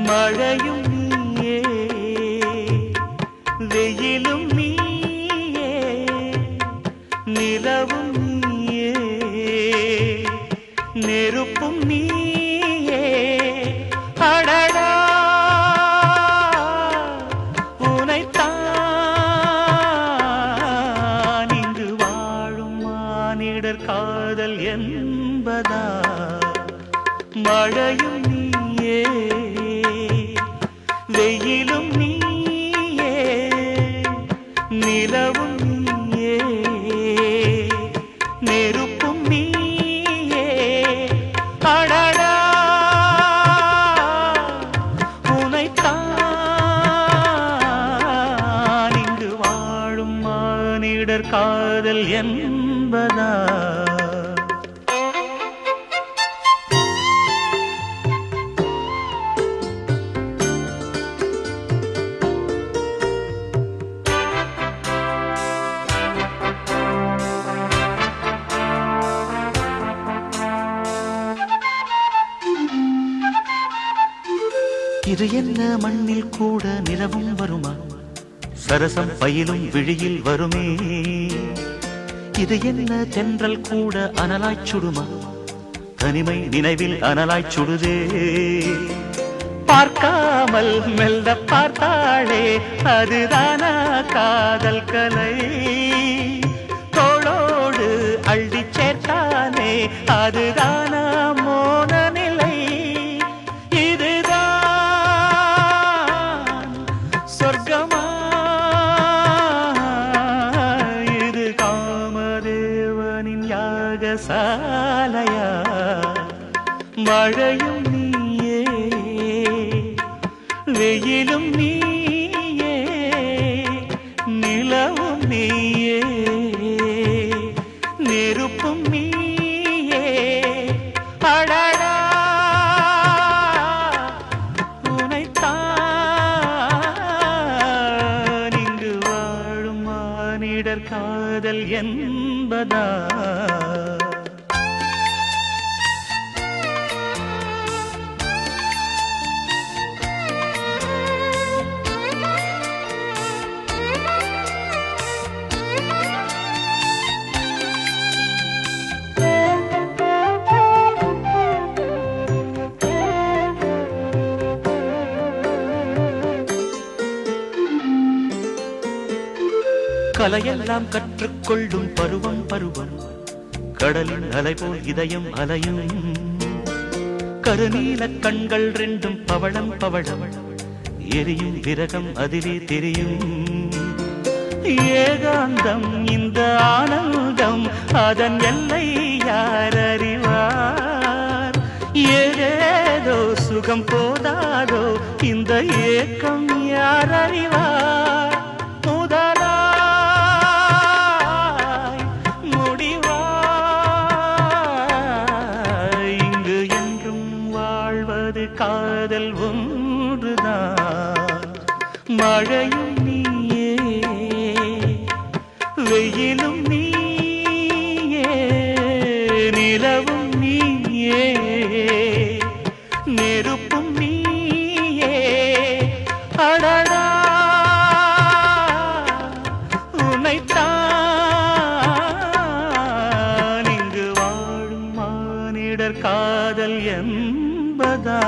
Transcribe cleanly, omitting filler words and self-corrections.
மழையும் நீயே வெயிலும் நீயே நிலவும் நீயே நெருப்பும் நீயே அடடா உனைத்தான் இங்கு வாழும் மானிடர் காதல் என்பதா மழையும் நீயே வெயிலும் நீயே நிலவும் நீயே நெருப்பும் நீயே அடடா உனைத்தான் இங்கு வாழும் மானிடர் காதல் என்பதா இது என்ன மண்ணில் கூட நிலவும் வருமா சரசம் பயிலும் விழியில் வருமே இது என்ன தென்றல் கூட அனலாய்ச் சுடுமா தனிமை நினைவில் அனலாய்ச் சுடுதே பார்க்காமல் மெல்ல பார்த்தாளே அதுதானா காதல் கலை தோளோடு அள்ளி சேர்த்தானே அதுதானா மோன நிலை சொர்க்கமா இது காமதேவனின் யாகசாலையா மழையும் நீயே வெயிலும் நீயே நிலவும் நீயே நெருப்பும் நீயே அடடா காதல் என்பதா கலையெல்லாம் கற்றுக்கொள்ளும் பருவம் பருவம் கடலின் அலை போல் இதயம் அலையும் கருநீல கண்கள் ரெண்டும் பவளம் பவளம் எரியும் விரகம் அதிலே தெரியும் ஏகாந்தம் இந்த ஆனந்தம் அதன் எல்லை யார் அறிவார் ஏதேதோ சுகம் போதாதோ இந்த ஏக்கம் யார் அறிவார் காதல் ஒன்றுதான் மழையும் நீயே வெயிலும் நீயே நிலவும் நீயே நெருப்பும் நீயே அடடா உனைத்தான் இங்கு வாழும் மானிடர் காதல் என்பதா